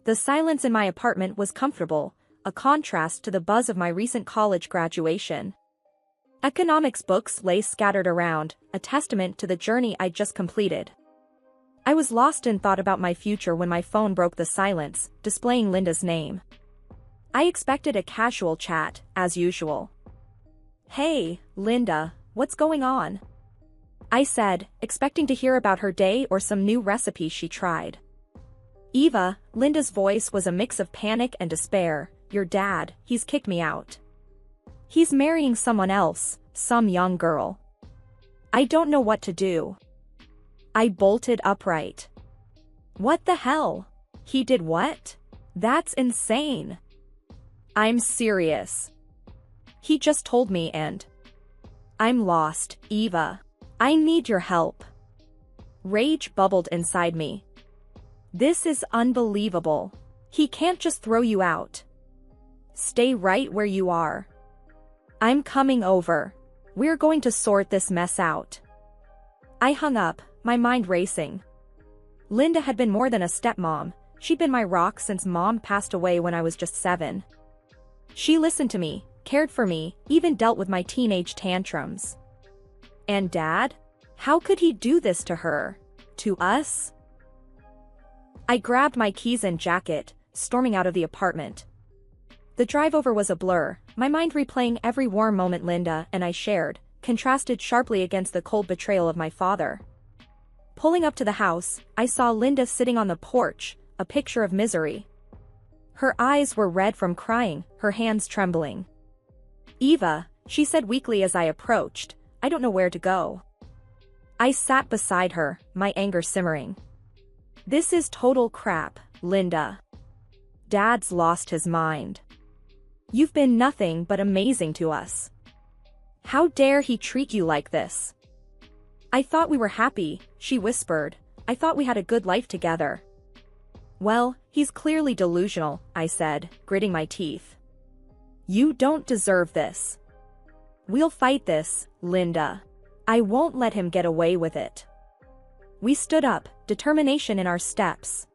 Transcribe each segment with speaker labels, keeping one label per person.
Speaker 1: The silence in my apartment was comfortable, a contrast to the buzz of my recent college graduation. Economics books lay scattered around, a testament to the journey I'd just completed. I was lost in thought about my future when my phone broke the silence, displaying Linda's name. I expected a casual chat, as usual. "Hey, Linda, what's going on?" I said, expecting to hear about her day or some new recipe she tried. "Eva," Linda's voice was a mix of panic and despair, "your dad, he's kicked me out. He's marrying someone else, some young girl. I don't know what to do." I bolted upright. "What the hell? He did what? That's insane." "I'm serious. He just told me and I'm lost, Eva. I need your help." Rage bubbled inside me. "This is unbelievable. He can't just throw you out. Stay right where you are. I'm coming over. We're going to sort this mess out." I hung up, my mind racing. Linda had been more than a stepmom. She'd been my rock since Mom passed away when I was just 7. She listened to me, cared for me, even dealt with my teenage tantrums. And Dad? How could he do this to her? To us? I grabbed my keys and jacket, storming out of the apartment. The drive over was a blur, my mind replaying every warm moment Linda and I shared, contrasted sharply against the cold betrayal of my father. Pulling up to the house, I saw Linda sitting on the porch, a picture of misery. Her eyes were red from crying, her hands trembling. "Eva," she said weakly as I approached, "I don't know where to go." I sat beside her, my anger simmering. "This is total crap, Linda. Dad's lost his mind. You've been nothing but amazing to us. How dare he treat you like this?" "I thought we were happy," she whispered. "I thought we had a good life together." "Well, he's clearly delusional," I said, gritting my teeth. "You don't deserve this. We'll fight this, Linda. I won't let him get away with it." We stood up, determination in our steps.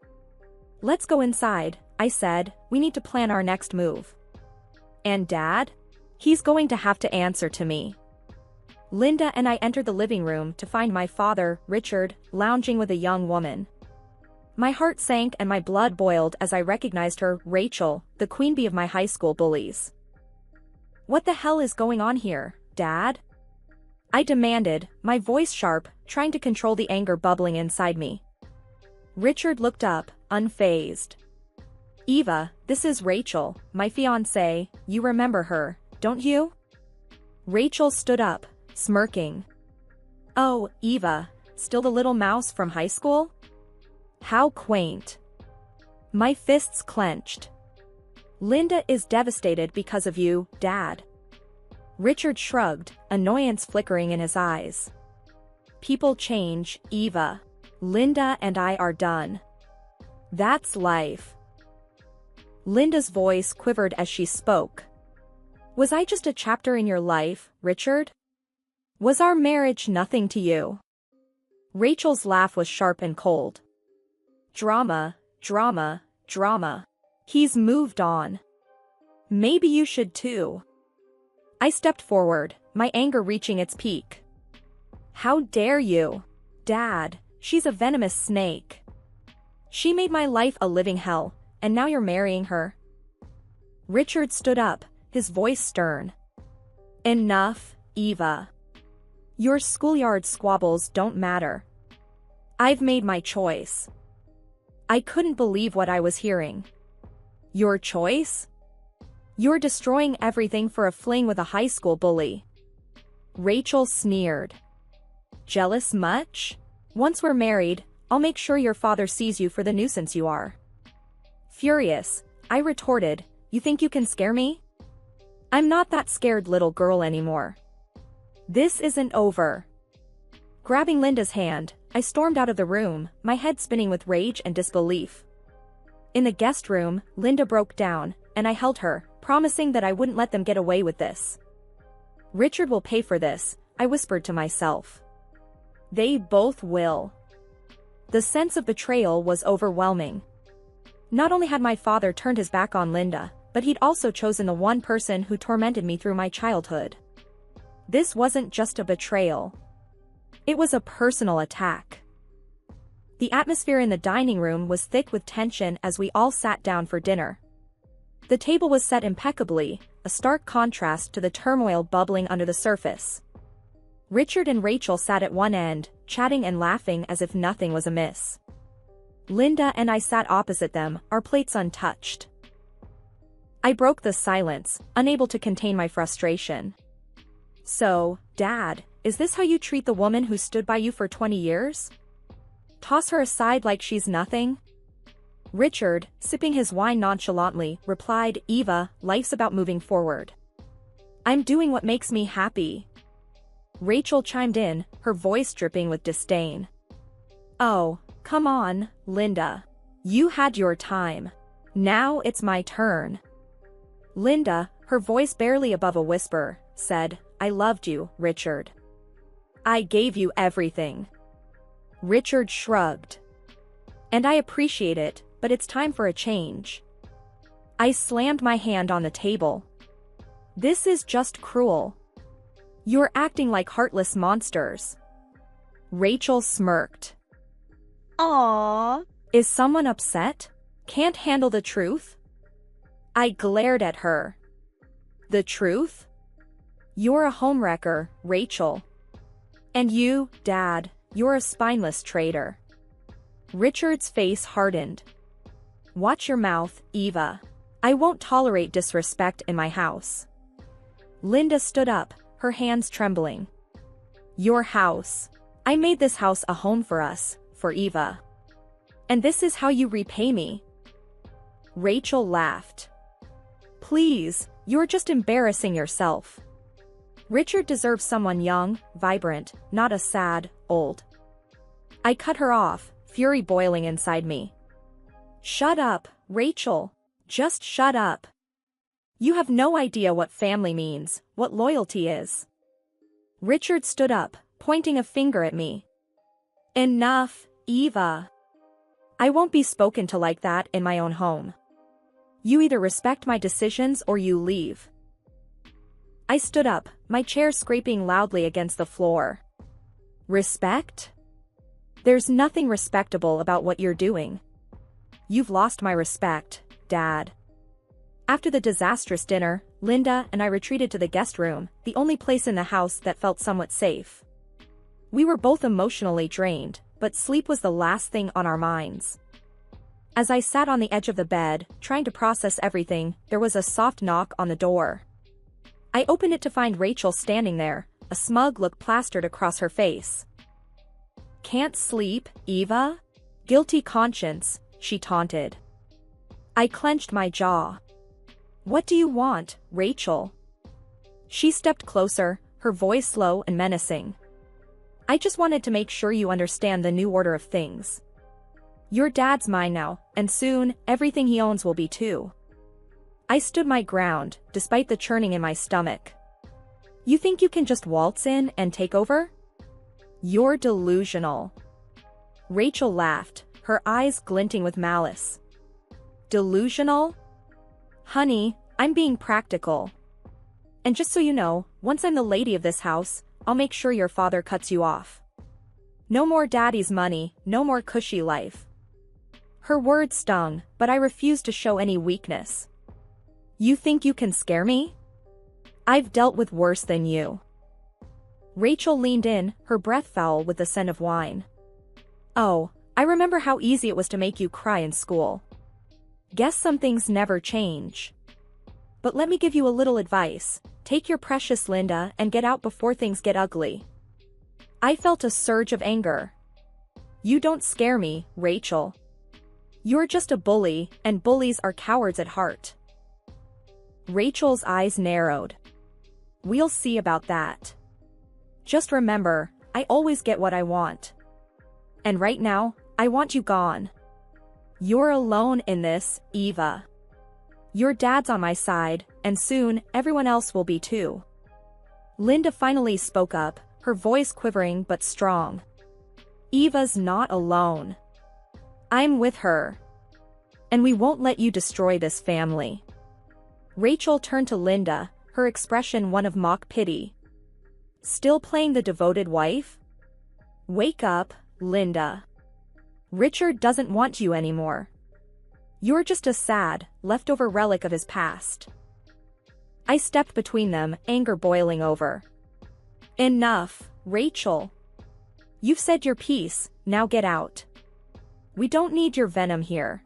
Speaker 1: "Let's go inside," I said, "we need to plan our next move." "And Dad? He's going to have to answer to me." Linda and I entered the living room to find my father, Richard, lounging with a young woman. My heart sank and my blood boiled as I recognized her, Rachel, the queen bee of my high school bullies. "What the hell is going on here, Dad?" I demanded, my voice sharp, trying to control the anger bubbling inside me. Richard looked up, unfazed. "Eva, this is Rachel, my fiancée, you remember her, don't you?" Rachel stood up, smirking. "Oh, Eva, still the little mouse from high school? How quaint." My fists clenched. "Linda is devastated because of you, Dad." Richard shrugged, annoyance flickering in his eyes. "People change, Eva. Linda and I are done. That's life." Linda's voice quivered as she spoke. "Was I just a chapter in your life, Richard? Was our marriage nothing to you?" Rachel's laugh was sharp and cold. "Drama, drama, drama. He's moved on. Maybe you should too." I stepped forward, my anger reaching its peak. "How dare you? Dad, she's a venomous snake. She made my life a living hell, and now you're marrying her." Richard stood up, his voice stern. "Enough, Eva. Your schoolyard squabbles don't matter. I've made my choice." I couldn't believe what I was hearing. "Your choice? You're destroying everything for a fling with a high school bully." Rachel sneered. "Jealous much? Once we're married, I'll make sure your father sees you for the nuisance you are." Furious, I retorted, "You think you can scare me? I'm not that scared little girl anymore. This isn't over." Grabbing Linda's hand, I stormed out of the room, my head spinning with rage and disbelief. In the guest room, Linda broke down, and I held her, promising that I wouldn't let them get away with this. "Richard will pay for this," I whispered to myself. "They both will." The sense of betrayal was overwhelming. Not only had my father turned his back on Linda, but he'd also chosen the one person who tormented me through my childhood. This wasn't just a betrayal. It was a personal attack. The atmosphere in the dining room was thick with tension as we all sat down for dinner. The table was set impeccably, a stark contrast to the turmoil bubbling under the surface. Richard and Rachel sat at one end, chatting and laughing as if nothing was amiss. Linda and I sat opposite them, our plates untouched. I broke the silence, unable to contain my frustration. "So, Dad, is this how you treat the woman who stood by you for 20 years? Toss her aside like she's nothing?" Richard, sipping his wine nonchalantly, replied, "Eva, life's about moving forward. I'm doing what makes me happy." Rachel chimed in, her voice dripping with disdain. "Oh, come on, Linda. You had your time. Now it's my turn." Linda, her voice barely above a whisper, said, "I loved you, Richard. I gave you everything." Richard shrugged. "And I appreciate it, but it's time for a change." I slammed my hand on the table. "This is just cruel. You're acting like heartless monsters." Rachel smirked. "Aww. Is someone upset? Can't handle the truth?" I glared at her. "The truth? You're a homewrecker, Rachel. And you, Dad, you're a spineless traitor." Richard's face hardened. "Watch your mouth, Eva. I won't tolerate disrespect in my house." Linda stood up, her hands trembling. "Your house. I made this house a home for us, for Eva. And this is how you repay me?" Rachel laughed. "Please, you're just embarrassing yourself. Richard deserves someone young, vibrant, not a sad, old." I cut her off, fury boiling inside me. "Shut up, Rachel. Just shut up. You have no idea what family means, what loyalty is." Richard stood up, pointing a finger at me. "Enough, Eva. I won't be spoken to like that in my own home. You either respect my decisions or you leave." I stood up, my chair scraping loudly against the floor. "Respect? There's nothing respectable about what you're doing. You've lost my respect, Dad." After the disastrous dinner, Linda and I retreated to the guest room, the only place in the house that felt somewhat safe. We were both emotionally drained, but sleep was the last thing on our minds. As I sat on the edge of the bed, trying to process everything, there was a soft knock on the door. I opened it to find Rachel standing there, a smug look plastered across her face. "Can't sleep, Eva? Guilty conscience," she taunted. I clenched my jaw. "What do you want, Rachel?" She stepped closer, her voice low and menacing. "I just wanted to make sure you understand the new order of things. Your dad's mine now, and soon, everything he owns will be too." I stood my ground, despite the churning in my stomach. "You think you can just waltz in and take over? You're delusional." Rachel laughed, her eyes glinting with malice. "Delusional? Honey, I'm being practical. And just so you know, once I'm the lady of this house, I'll make sure your father cuts you off. No more daddy's money, no more cushy life." Her words stung, but I refused to show any weakness. "You think you can scare me? I've dealt with worse than you." Rachel leaned in, her breath foul with the scent of wine. "Oh, I remember how easy it was to make you cry in school. Guess some things never change. But let me give you a little advice. Take your precious Linda and get out before things get ugly." I felt a surge of anger. "You don't scare me, Rachel. You're just a bully, and bullies are cowards at heart." Rachel's eyes narrowed. "We'll see about that. Just remember, I always get what I want. And right now, I want you gone. You're alone in this, Eva. Your dad's on my side, and soon, everyone else will be too." Linda finally spoke up, her voice quivering but strong. "Eva's not alone. I'm with her. And we won't let you destroy this family. Rachel turned to Linda, her expression one of mock pity. Still playing the devoted wife? Wake up, Linda. Richard doesn't want you anymore. You're just a sad, leftover relic of his past. I stepped between them, anger boiling over. Enough, Rachel. You've said your piece, now get out. We don't need your venom here.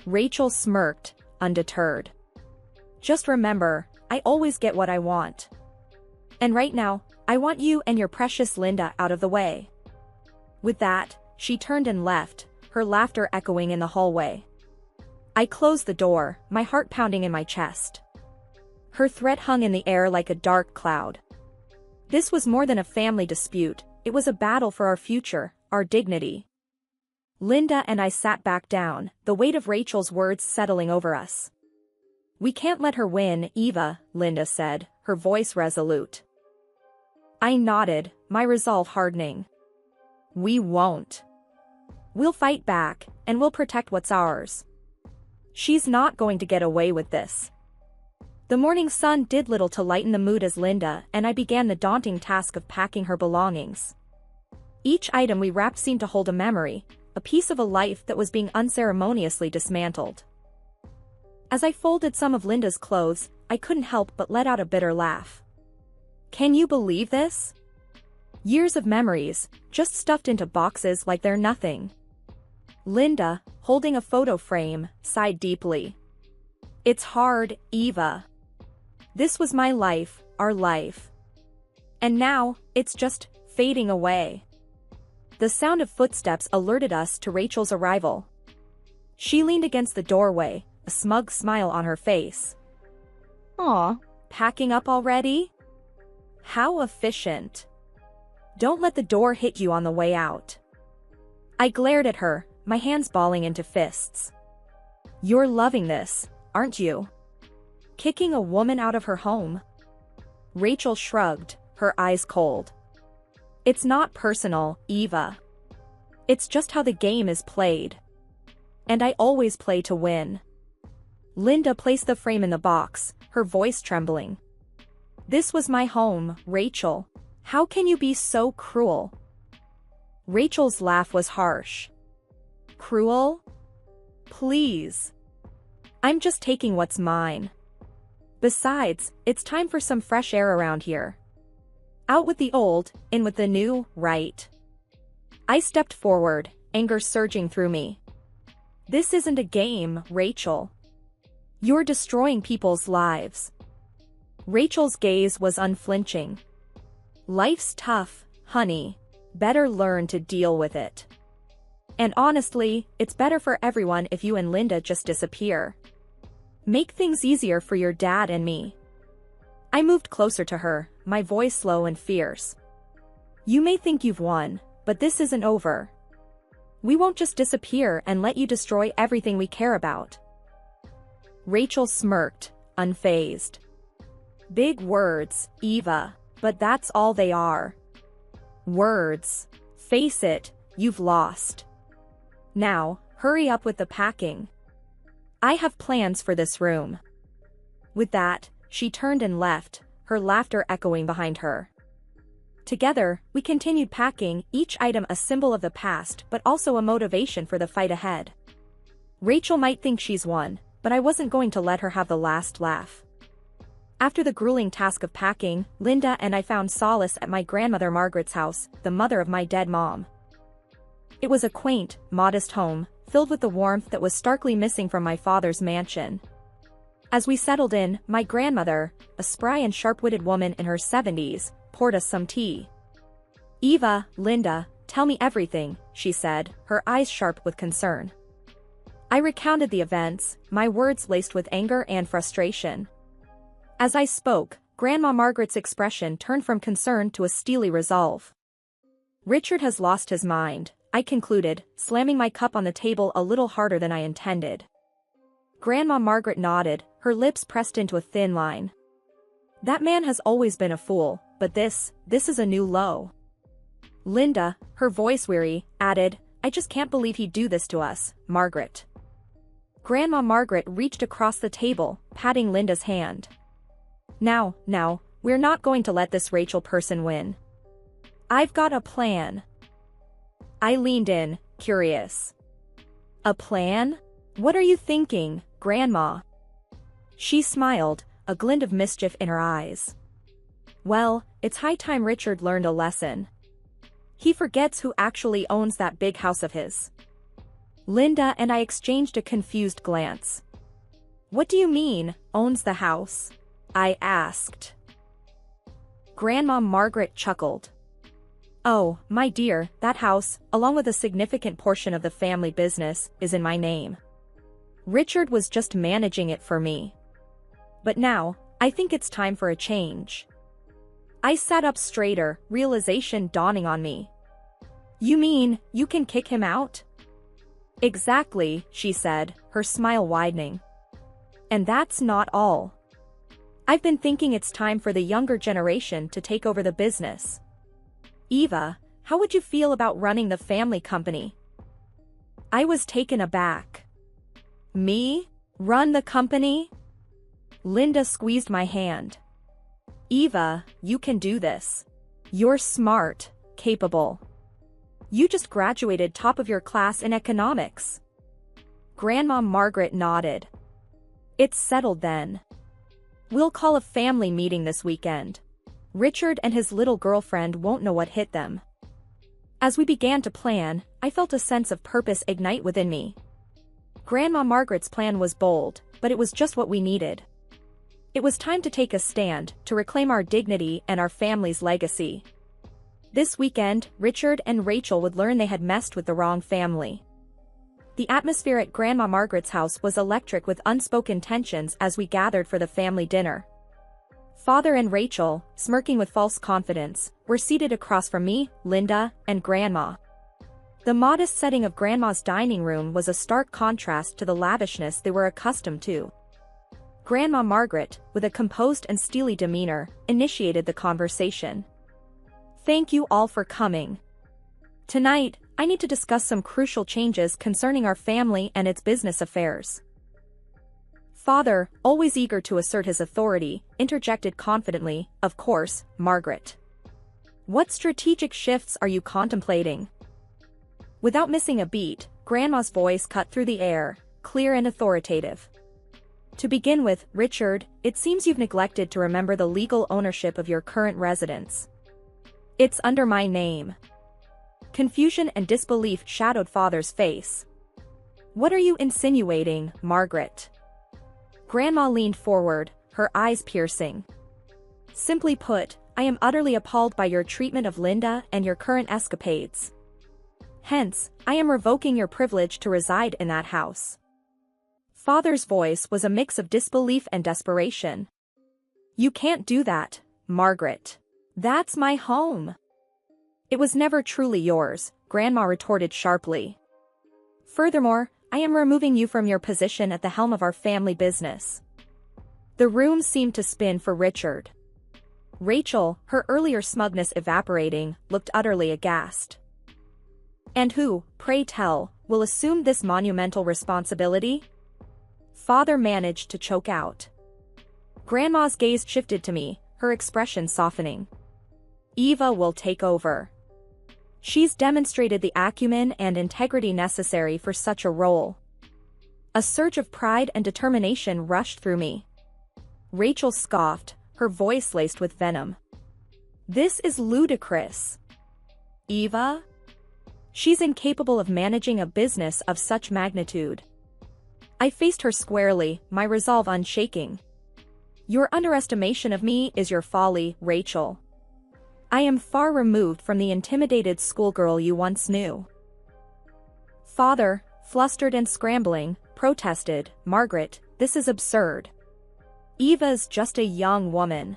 Speaker 1: Rachel smirked, undeterred. Just remember, I always get what I want. And right now, I want you and your precious Linda out of the way. With that, she turned and left, her laughter echoing in the hallway. I closed the door, my heart pounding in my chest. Her threat hung in the air like a dark cloud. This was more than a family dispute, it was a battle for our future, our dignity. Linda and I sat back down, the weight of Rachel's words settling over us. We can't let her win, Eva, Linda said, her voice resolute. I nodded, my resolve hardening. We won't. We'll fight back, and we'll protect what's ours. She's not going to get away with this. The morning sun did little to lighten the mood as Linda and I began the daunting task of packing her belongings. Each item we wrapped seemed to hold a memory, a piece of a life that was being unceremoniously dismantled. As I folded some of Linda's clothes, I couldn't help but let out a bitter laugh. Can you believe this? Years of memories, just stuffed into boxes like they're nothing. Linda, holding a photo frame, sighed deeply. It's hard, Eva. This was my life, our life. And now, it's just fading away. The sound of footsteps alerted us to Rachel's arrival. She leaned against the doorway, a smug smile on her face. Aw, packing up already? How efficient. Don't let the door hit you on the way out. I glared at her, my hands balling into fists. You're loving this, aren't you? Kicking a woman out of her home? Rachel shrugged, her eyes cold. It's not personal, Eva. It's just how the game is played. And I always play to win. Linda placed the frame in the box, her voice trembling. This was my home, Rachel. How can you be so cruel? Rachel's laugh was harsh. Cruel? Please. I'm just taking what's mine. Besides, it's time for some fresh air around here. Out with the old, in with the new, right? I stepped forward, anger surging through me. This isn't a game, Rachel. You're destroying people's lives. Rachel's gaze was unflinching. Life's tough, honey. Better learn to deal with it. And honestly, it's better for everyone if you and Linda just disappear. Make things easier for your dad and me. I moved closer to her, my voice slow and fierce. You may think you've won, but this isn't over. We won't just disappear and let you destroy everything we care about. Rachel smirked, unfazed. Big words, Eva, but that's all they are. Words. Face it, you've lost. Now, hurry up with the packing. I have plans for this room. With that, she turned and left, her laughter echoing behind her. Together, we continued packing, each item a symbol of the past but also a motivation for the fight ahead. Rachel might think she's won, but I wasn't going to let her have the last laugh. After the grueling task of packing, Linda and I found solace at my grandmother Margaret's house, the mother of my dead mom. It was a quaint, modest home, filled with the warmth that was starkly missing from my father's mansion. As we settled in, my grandmother, a spry and sharp-witted woman in her 70s, poured us some tea. Eva, Linda, tell me everything, she said, her eyes sharp with concern. I recounted the events, my words laced with anger and frustration. As I spoke, Grandma Margaret's expression turned from concern to a steely resolve. Richard has lost his mind, I concluded, slamming my cup on the table a little harder than I intended. Grandma Margaret nodded, her lips pressed into a thin line. That man has always been a fool, but this is a new low. Linda, her voice weary, added, I just can't believe he'd do this to us, Margaret. Grandma Margaret reached across the table, patting Linda's hand. Now, we're not going to let this Rachel person win. I've got a plan. I leaned in, curious. A plan? What are you thinking, Grandma? She smiled, a glint of mischief in her eyes. Well, it's high time Richard learned a lesson. He forgets who actually owns that big house of his. Linda and I exchanged a confused glance. What do you mean, owns the house? I asked. Grandma Margaret chuckled. Oh, my dear, that house, along with a significant portion of the family business, is in my name. Richard was just managing it for me. But now, I think it's time for a change. I sat up straighter, realization dawning on me. You mean, you can kick him out? Exactly, she said, her smile widening. And that's not all. I've been thinking it's time for the younger generation to take over the business. Eva, how would you feel about running the family company? I was taken aback. Me? Run the company? Linda squeezed my hand. Eva, you can do this. You're smart, capable. You just graduated top of your class in economics. Grandma Margaret nodded. It's settled then. We'll call a family meeting this weekend. Richard and his little girlfriend won't know what hit them. As we began to plan, I felt a sense of purpose ignite within me. Grandma Margaret's plan was bold, but it was just what we needed. It was time to take a stand, to reclaim our dignity and our family's legacy. This weekend, Richard and Rachel would learn they had messed with the wrong family. The atmosphere at Grandma Margaret's house was electric with unspoken tensions as we gathered for the family dinner. Father and Rachel, smirking with false confidence, were seated across from me, Linda, and Grandma. The modest setting of Grandma's dining room was a stark contrast to the lavishness they were accustomed to. Grandma Margaret, with a composed and steely demeanor, initiated the conversation. Thank you all for coming. Tonight, I need to discuss some crucial changes concerning our family and its business affairs. Father, always eager to assert his authority, interjected confidently, of course, Margaret. What strategic shifts are you contemplating? Without missing a beat, Grandma's voice cut through the air, clear and authoritative. To begin with, Richard, it seems you've neglected to remember the legal ownership of your current residence. It's under my name. Confusion and disbelief shadowed Father's face. What are you insinuating, Margaret? Grandma leaned forward, her eyes piercing. Simply put, I am utterly appalled by your treatment of Linda and your current escapades. Hence, I am revoking your privilege to reside in that house. Father's voice was a mix of disbelief and desperation. You can't do that, Margaret. That's my home. It was never truly yours, Grandma retorted sharply. Furthermore, I am removing you from your position at the helm of our family business. The room seemed to spin for Richard. Rachel, her earlier smugness evaporating, looked utterly aghast. And who, pray tell, will assume this monumental responsibility? Father managed to choke out. Grandma's gaze shifted to me, her expression softening. Eva will take over. She's demonstrated the acumen and integrity necessary for such a role. A surge of pride and determination rushed through me. Rachel scoffed, her voice laced with venom. This is ludicrous. Eva? She's incapable of managing a business of such magnitude. I faced her squarely, my resolve unshaking. Your underestimation of me is your folly, Rachel. I am far removed from the intimidated schoolgirl you once knew. Father, flustered and scrambling, protested, Margaret, this is absurd. Eva's just a young woman.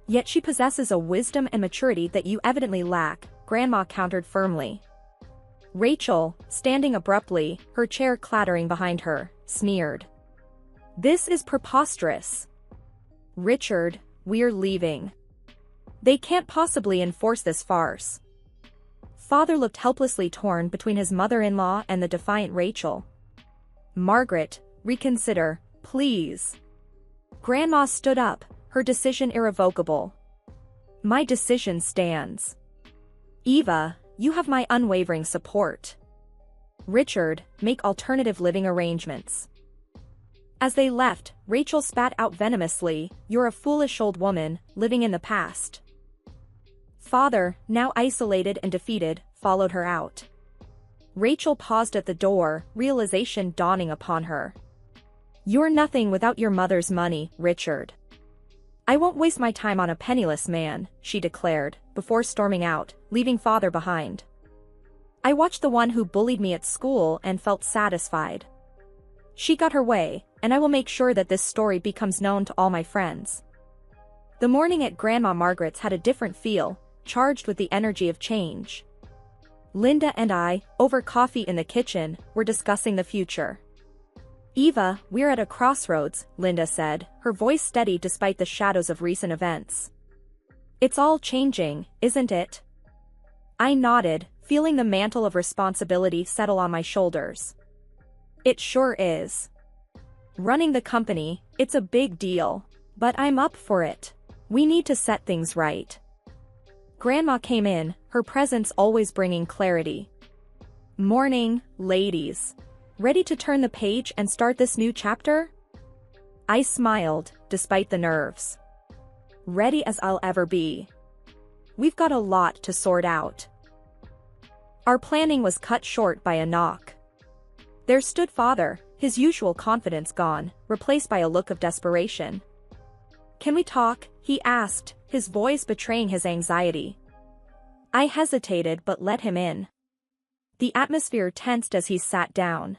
Speaker 1: Yet she possesses a wisdom and maturity that you evidently lack, Grandma countered firmly. Rachel, standing abruptly, her chair clattering behind her, sneered. This is preposterous. Richard, we're leaving. They can't possibly enforce this farce. Father looked helplessly torn between his mother-in-law and the defiant Rachel. Margaret, reconsider, please. Grandma stood up, her decision irrevocable. My decision stands. Eva, you have my unwavering support. Richard, make alternative living arrangements. As they left, Rachel spat out venomously, you're a foolish old woman, living in the past. Father, now isolated and defeated, followed her out. Rachel paused at the door, realization dawning upon her. You're nothing without your mother's money, Richard. I won't waste my time on a penniless man, she declared, before storming out, leaving father behind. I watched the one who bullied me at school and felt satisfied. She got her way, and I will make sure that this story becomes known to all my friends. The morning at Grandma Margaret's had a different feel, charged with the energy of change. Linda and I, over coffee in the kitchen, were discussing the future. Eva, we're at a crossroads, Linda said, her voice steady despite the shadows of recent events. It's all changing, isn't it? I nodded, feeling the mantle of responsibility settle on my shoulders. It sure is. Running the company, it's a big deal. But I'm up for it. We need to set things right. Grandma came in, her presence always bringing clarity. Morning, ladies. Ready to turn the page and start this new chapter? I smiled, despite the nerves. Ready as I'll ever be. We've got a lot to sort out. Our planning was cut short by a knock. There stood father, his usual confidence gone, replaced by a look of desperation. Can we talk? He asked, his voice betraying his anxiety. I hesitated but let him in. The atmosphere tensed as he sat down.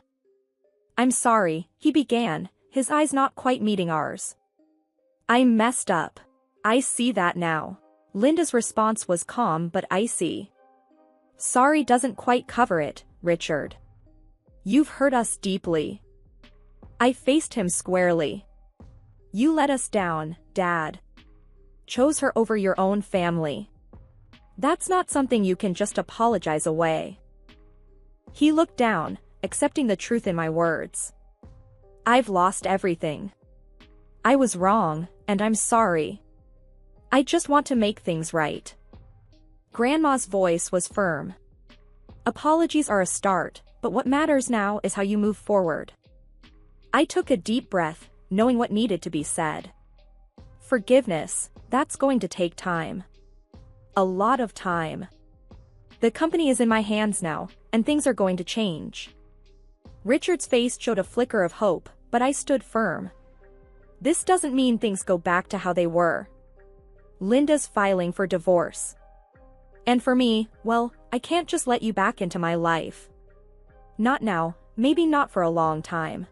Speaker 1: I'm sorry, he began, his eyes not quite meeting ours. I messed up. I see that now. Linda's response was calm but icy. Sorry doesn't quite cover it, Richard. You've hurt us deeply. I faced him squarely. You let us down, Dad. Chose her over your own family. That's not something you can just apologize away. He looked down, accepting the truth in my words. I've lost everything. I was wrong, and I'm sorry. I just want to make things right. Grandma's voice was firm. Apologies are a start, but what matters now is how you move forward. I took a deep breath, knowing what needed to be said. Forgiveness, that's going to take time. A lot of time. The company is in my hands now, and things are going to change. Richard's face showed a flicker of hope, but I stood firm. This doesn't mean things go back to how they were. Linda's filing for divorce. And for me, well, I can't just let you back into my life. Not now, maybe not for a long time.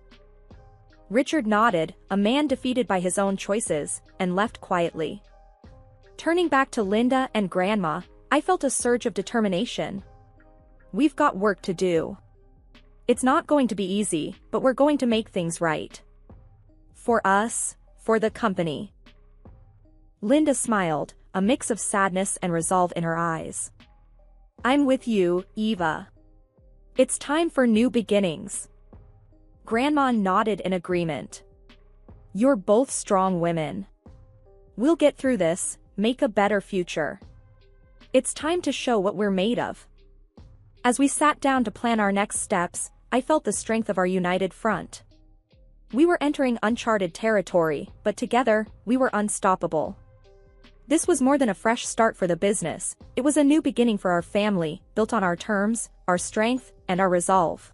Speaker 1: Richard nodded, a man defeated by his own choices, and left quietly. Turning back to Linda and Grandma, I felt a surge of determination. We've got work to do. It's not going to be easy, but we're going to make things right. For us, for the company. Linda smiled, a mix of sadness and resolve in her eyes. I'm with you, Eva. It's time for new beginnings. Grandma nodded in agreement. You're both strong women. We'll get through this, make a better future. It's time to show what we're made of. As we sat down to plan our next steps, I felt the strength of our united front. We were entering uncharted territory, but together, we were unstoppable. This was more than a fresh start for the business, it was a new beginning for our family, built on our terms, our strength, and our resolve.